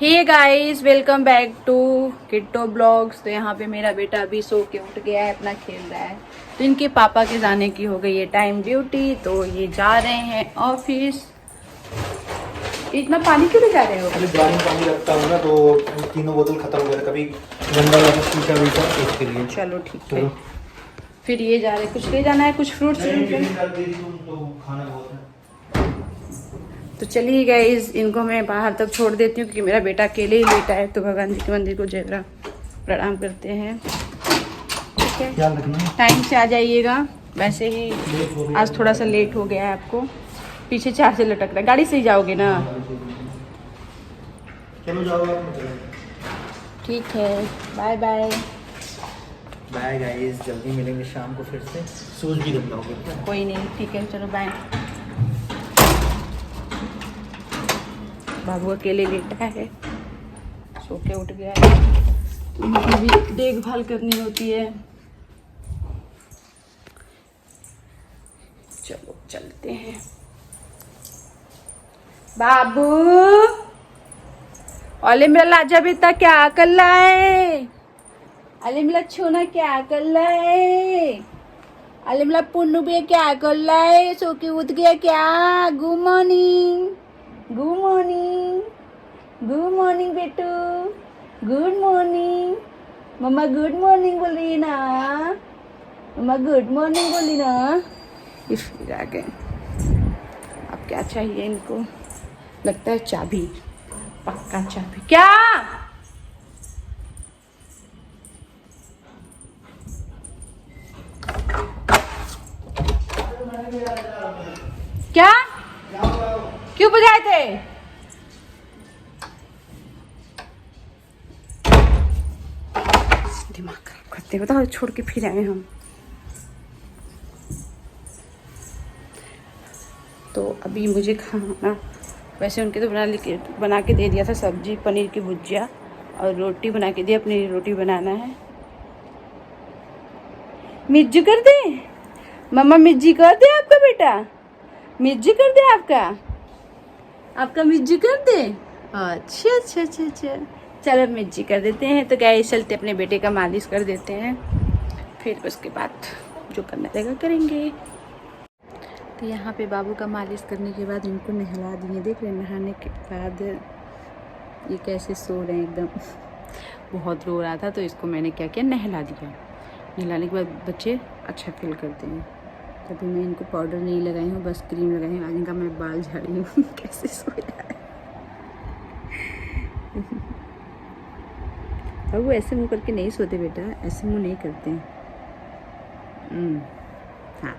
Hey guys, welcome back to Kitto blogs. तो यहाँ पे मेरा बेटा अभी सो के उठ गया है, अपना खेल रहा है। तो इनके पापा के जाने की हो गई है टाइम ड्यूटी, तो ये जा रहे हैं ऑफिस। इतना पानी क्यों ले जा रहे हो? अभी गर्म पानी रखता हूँ ना, तो तीनों बोतल खत्म हो गया, कभी गंदा लगा सूखा वीखा इसके लिए। चलो ठीक है। फिर ये जा रहे, कुछ ले जाना है, कुछ फ्रूट्स खाना बहुत है। तो चलिए गाइस, इनको मैं बाहर तक छोड़ देती हूँ क्योंकि मेरा बेटा अकेले ही लेटा है। तो भगवान जी के मंदिर को जरा प्रणाम करते हैं। ठीक है, ख्याल रखना, टाइम से आ जाइएगा। वैसे ही आज थोड़ा सा लेट हो गया है, आपको पीछे चार्जर लटक रहा है। गाड़ी से ही जाओगे ना? चलो जाओ। ठीक है, बाय बाय। बाय गाइस, जल्दी मिलेंगे शाम को फिर से। सूज भी गंदा हो गया। कोई नहीं, ठीक है, चलो बाय। बाबू अकेले लेटा है, सो के उठ गया है, उनकी भी देखभाल करनी होती है। चलो चलते हैं। बाबू ओले मेरा लाजा बेटा क्या कर रहा है? अले मेरा छोना क्या कर रहा है? अले मेरा पुन्नू भैया क्या कर रहा है? सो के उठ गया क्या? Good morning, good morning, good morning बेटू, गुड मॉर्निंग। मम्मा गुड मॉर्निंग बोल रही है ना, मम्मा गुड मॉर्निंग बोली ना। फिर आ गए। अब क्या चाहिए इनको? लगता है चाबी, पक्का चाबी। क्या क्या क्यों बजाए थे? दिमाग खराब करते हैं, बताओ, छोड़ के फिर आए हम। तो अभी मुझे खाना, वैसे उनके तो बना के दे दिया था सब्जी, पनीर की भुजिया और रोटी बना के दी। अपनी रोटी बनाना है। मिर्ची कर दे मम्मा, मिर्ची कर दे आपका बेटा, मिर्ची कर दे आपका मिर्ची कर दे। अच्छा अच्छा अच्छा अच्छा, चलो मिर्ची कर देते हैं। तो गाइस चलते अपने बेटे का मालिश कर देते हैं, फिर उसके बाद जो करना रहेगा करेंगे। तो यहाँ पे बाबू का मालिश करने के बाद इनको नहला दिए। देख रहे हैं, नहाने के बाद ये कैसे सो रहे हैं एकदम। बहुत रो रहा था तो इसको मैंने क्या किया, नहला दिया। नहलाने के बाद बच्चे अच्छा फील करते हैं। तभी मैं इनको पाउडर नहीं लगाई हूँ, बस क्रीम लगाई हूँ। आज इनका मैं बाल झाड़ी हूँ। कैसे सोया है। अब वो ऐसे मुँह करके नहीं सोते बेटा, ऐसे मुँह नहीं करते हैं। हाँ,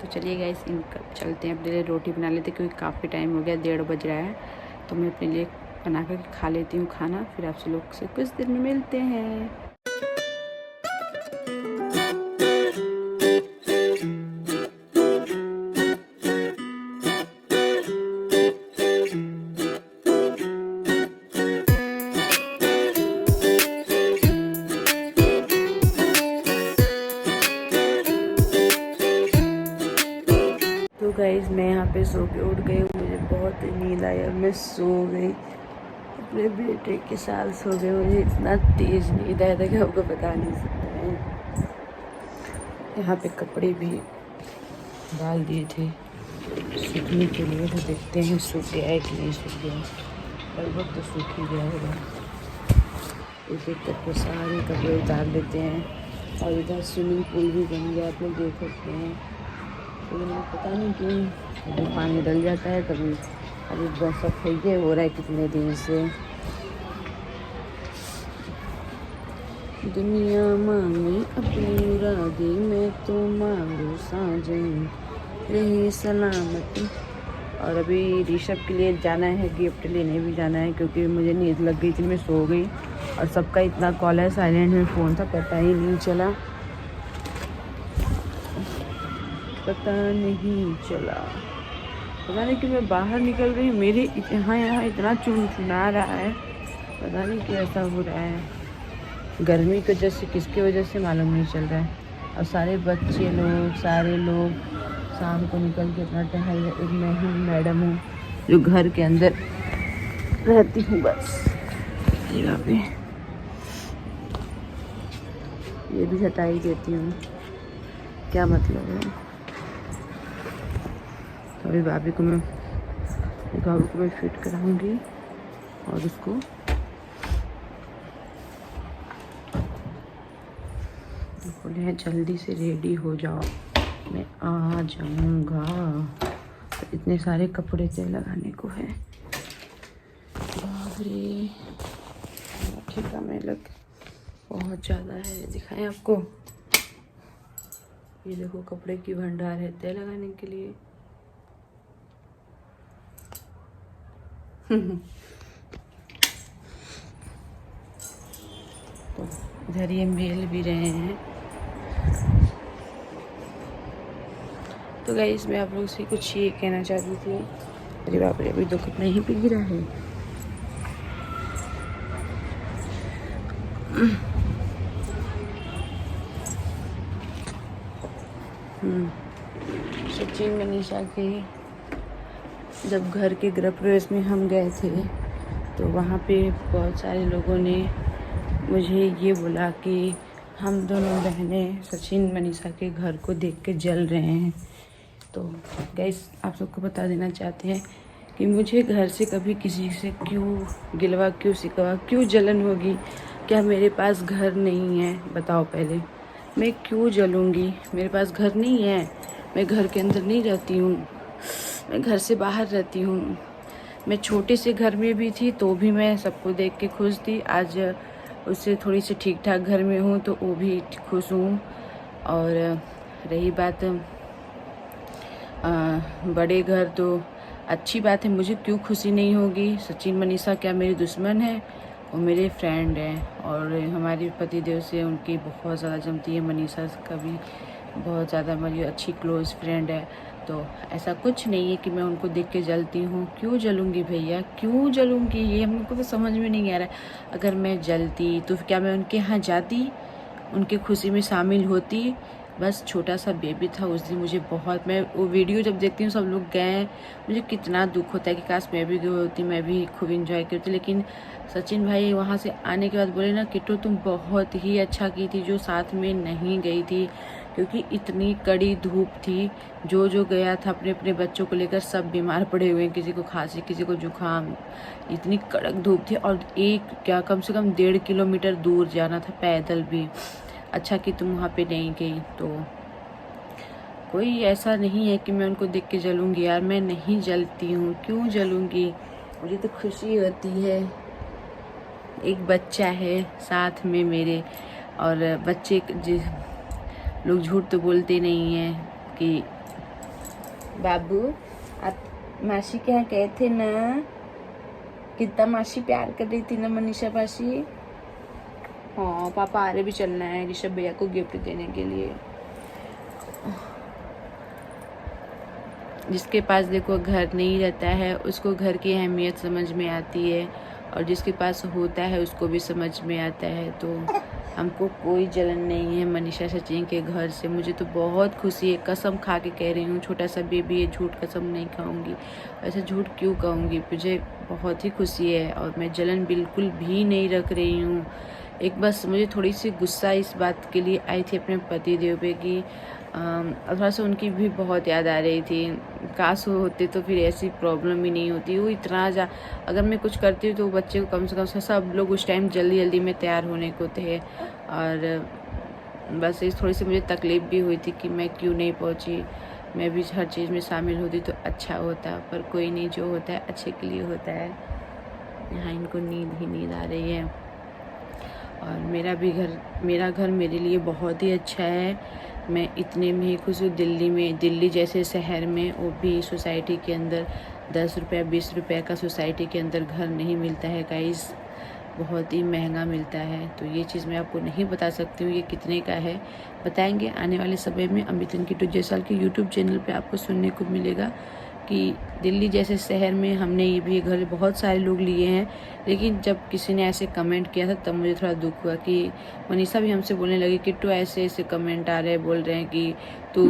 तो चलिए गाइस, इनका चलते हैं अपने लिए रोटी बना लेते क्योंकि काफ़ी टाइम हो गया, 1:30 बज रहा है। तो मैं अपने लिए बना कर खा लेती हूँ खाना, फिर आपसे लोग से कुछ देर में मिलते हैं। तो गाइस, मैं यहाँ पे सो के उठ गई हूँ, मुझे बहुत नींद आई और मैं सो गई। अपने बेटे के साथ सो गई। मुझे इतना तेज नींद आया था कि आपको बता नहीं सकते हैं। यहाँ पे कपड़े भी डाल दिए थे सूखने के लिए, तो देखते हैं सूख गया है कि नहीं सूख गया। लगभग तो सूख ही गया होगा। एक एक करके सारे कपड़े उतार लेते हैं। और इधर स्विमिंग पूल भी बन गया, आप लोग देख सकते हैं। तो मुझे पता नहीं क्यों कभी पानी डल जाता है, कभी अभी बस ये हो रहा है कितने दिन से। दुनिया मांगी अपनी राधी, मैं तो मांगू साजन रही सलामती। और अभी ऋषभ के लिए जाना है, गिफ्ट लेने भी जाना है क्योंकि मुझे नींद लग गई थी, मैं सो गई। और सबका इतना कॉल है, साइलेंट में फ़ोन था, पता ही नहीं चला, पता नहीं कि मैं बाहर निकल रही हूँ, मेरे यहाँ इतना चुनचुना रहा है, पता नहीं कैसा हो रहा है। गर्मी की वजह से, किसकी वजह से मालूम नहीं चल रहा है। और सारे बच्चे लोग, सारे लोग शाम को निकल के अपना टहल। एक मैं ही मैडम हूँ जो घर के अंदर रहती हूँ बस। यहाँ पे ये भी हटा ही देती हूँ, क्या मतलब है। अभी भाभी को मैं फिट कराऊंगी और उसको बोले जल्दी से रेडी हो जाओ, मैं आ जाऊंगा। तो इतने सारे कपड़े थे लगाने को है, बाप रे ठेका में लग बहुत ज़्यादा है। दिखाएं आपको, ये देखो कपड़े की भंडार है तय लगाने के लिए। तो इधर ये मेल भी रहे हैं। तो गाइस मैं आप लोगों से कुछ ये कहना चाहती थी। अरे बाप रे, अभी 2 कपड़े यहीं पे गिरा है। सचिन मनीषा के जब घर के गृह प्रवेश में हम गए थे तो वहाँ पे बहुत सारे लोगों ने मुझे ये बोला कि हम दोनों बहनें सचिन मनीषा के घर को देख के जल रहे हैं। तो गाइस आप सबको बता देना चाहते हैं कि मुझे घर से कभी किसी से क्यों गिलवा, क्यों शिकवा, क्यों जलन होगी। क्या मेरे पास घर नहीं है? बताओ पहले, मैं क्यों जलूँगी? मेरे पास घर नहीं है, मैं घर के अंदर नहीं रहती हूँ, मैं घर से बाहर रहती हूँ। मैं छोटे से घर में भी थी तो भी मैं सबको देख के खुश थी। आज उससे थोड़ी सी ठीक ठाक घर में हूँ तो वो भी खुश हूँ। और रही बात बड़े घर, तो अच्छी बात है, मुझे क्यों खुशी नहीं होगी। सचिन मनीषा क्या मेरे दुश्मन है? वो मेरे फ्रेंड हैं और हमारे पतिदेव से उनकी बहुत ज़्यादा जमती है। मनीषा का भी बहुत ज़्यादा मेरी अच्छी क्लोज़ फ्रेंड है। तो ऐसा कुछ नहीं है कि मैं उनको देख के जलती हूँ। क्यों जलूँगी भैया, क्यों जलूँगी? ये हमको तो समझ में नहीं आ रहा है। अगर मैं जलती तो क्या मैं उनके यहाँ जाती, उनकी खुशी में शामिल होती? बस छोटा सा बेबी था उस दिन। मुझे बहुत, मैं वो वीडियो जब देखती हूँ सब लोग गए, मुझे कितना दुख होता है कि काश मैं भी गई होती, मैं भी खूब इंजॉय करती। लेकिन सचिन भाई वहाँ से आने के बाद बोले ना, किट्टू तुम बहुत ही अच्छा की थी जो साथ में नहीं गई थी, क्योंकि इतनी कड़ी धूप थी। जो गया था अपने अपने बच्चों को लेकर सब बीमार पड़े हुए हैं, किसी को खांसी, किसी को जुकाम। इतनी कड़क धूप थी और कम से कम 1.5 किलोमीटर दूर जाना था पैदल भी। अच्छा कि तुम वहाँ पे नहीं गई। तो कोई ऐसा नहीं है कि मैं उनको देख के जलूँगी यार, मैं नहीं जलती हूँ। क्यों जलूँगी? मुझे तो खुशी होती है। एक बच्चा है साथ में मेरे, और बच्चे लोग झूठ तो बोलते नहीं हैं कि बाबू आप मासी के यहाँ गए थे ना, कितना मासी प्यार कर रही थी ना मनीषा मासी। हाँ पापा आ रहे भी चलना है ऋषभ भैया को गिफ्ट देने के लिए। जिसके पास देखो घर नहीं रहता है उसको घर की अहमियत समझ में आती है, और जिसके पास होता है उसको भी समझ में आता है। तो हमको कोई जलन नहीं है मनीषा सचिन के घर से। मुझे तो बहुत खुशी है, कसम खा के कह रही हूँ। छोटा सा बेबी है, झूठ कसम नहीं खाऊंगी। ऐसे झूठ क्यों कहूँगी? मुझे बहुत ही खुशी है और मैं जलन बिल्कुल भी नहीं रख रही हूँ। एक बस मुझे थोड़ी सी गुस्सा इस बात के लिए आई थी अपने पति देव पे कि थोड़ा सा उनकी भी बहुत याद आ रही थी। काश वो होते तो फिर ऐसी प्रॉब्लम ही नहीं होती। वो इतना अगर मैं कुछ करती हूँ तो बच्चे को कम से कम सब लोग उस टाइम जल्दी में तैयार होने को थे। और बस इस थोड़ी सी मुझे तकलीफ़ भी हुई थी कि मैं क्यों नहीं पहुँची। मैं भी हर चीज़ में शामिल होती तो अच्छा होता, पर कोई नहीं, जो होता है अच्छे के लिए होता है। यहाँ इनको नींद ही नींद आ रही है। और मेरा घर मेरे लिए बहुत ही अच्छा है। मैं इतने में ही खुश हूँ। दिल्ली जैसे शहर में, वो भी सोसाइटी के अंदर 10 रुपये 20 रुपये का सोसाइटी के अंदर घर नहीं मिलता है गाइस, बहुत ही महंगा मिलता है। तो ये चीज़ मैं आपको नहीं बता सकती हूँ ये कितने का है, बताएंगे आने वाले समय में। अमित किट्टू जयसवाल के यूट्यूब चैनल पे आपको सुनने को मिलेगा कि कि दिल्ली जैसे शहर में हमने ये भी घर बहुत सारे लोग लिए हैं, लेकिन जब किसी ने ऐसे कमेंट किया था तब मुझे थोड़ा दुख हुआ कि मनीषा भी हमसे बोलने लगी कि तो ऐसे ऐसे कमेंट आ रहे, बोल रहे हैं कि तू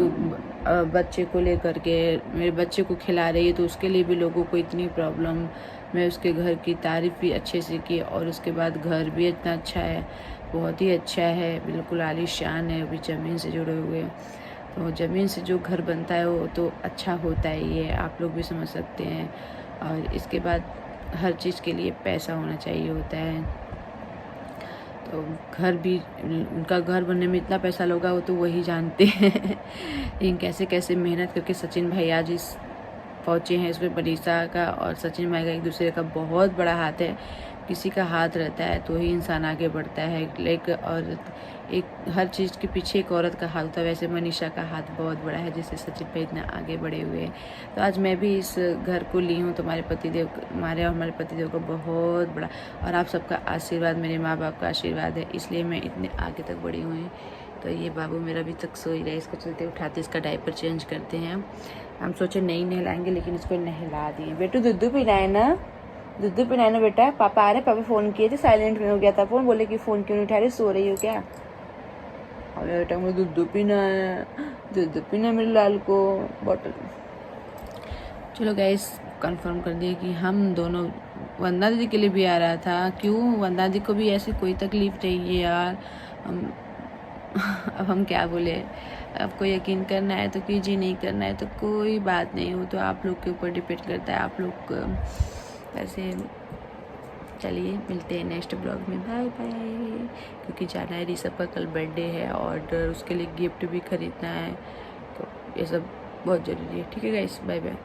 बच्चे को लेकर के मेरे बच्चे को खिला रही है, तो उसके लिए भी लोगों को इतनी प्रॉब्लम। मैं उसके घर की तारीफ़ भी अच्छे से की और उसके बाद घर भी इतना अच्छा है, बहुत ही अच्छा है, बिल्कुल आलीशान है, अभी ज़मीन से जुड़े हुए। तो ज़मीन से जो घर बनता है वो तो अच्छा होता ही है, आप लोग भी समझ सकते हैं। और इसके बाद हर चीज़ के लिए पैसा होना चाहिए होता है। तो घर भी, उनका घर बनने में इतना पैसा लगा वो तो वही जानते हैं। लेकिन कैसे कैसे मेहनत करके सचिन भाई आज इस पहुँचे हैं। इसमें मनीषा का और सचिन भाई का एक दूसरे का बहुत बड़ा हाथ है। किसी का हाथ रहता है तो ही इंसान आगे बढ़ता है। लाइक और एक हर चीज़ के पीछे एक औरत का हाथ होता है, वैसे मनीषा का हाथ बहुत बड़ा है जिससे सचिन भाई इतना आगे बढ़े हुए हैं। तो आज मैं भी इस घर को ली हूँ तो हमारे पतिदेव का बहुत बड़ा और आप सबका आशीर्वाद, मेरे माँ बाप का आशीर्वाद है, इसलिए मैं इतने आगे तक बढ़ी हुई हूँ। तो ये बाबू मेरा अभी तक सो ही रहा है, इसको चलते उठाते इसका डायपर चेंज करते हैं। हम सोचे नहीं नहलाएंगे लेकिन इसको नहला दिए। बेटू दूध पिलाए ना, दूध पिलाए ना बेटा। पापा आ रहे, पापा फ़ोन किए थे, साइलेंट में हो गया था फ़ोन, बोले कि फ़ोन क्यों नहीं उठा रही, सो रही हो क्या? अरे बेटा मुझे दूध पीना है, दूध पीना है मेरे लाल को, बॉटल। चलो गैस कंफर्म कर दिया कि हम दोनों, वंदना दीदी के लिए भी आ रहा था। क्यों, वंदना दीदी को भी ऐसी कोई तकलीफ नहीं है यार। अब हम क्या बोले, आपको यकीन करना है तो कीजिए, नहीं करना है तो कोई बात नहीं, हो तो आप लोग के ऊपर डिपेंड करता है, आप लोग वैसे। चलिए मिलते हैं नेक्स्ट ब्लॉग में, बाय बाय। क्योंकि जाना है, ऋषभ का कल बर्थडे है और उसके लिए गिफ्ट भी खरीदना है, तो ये सब बहुत ज़रूरी है। ठीक है गाइस, बाय बाय।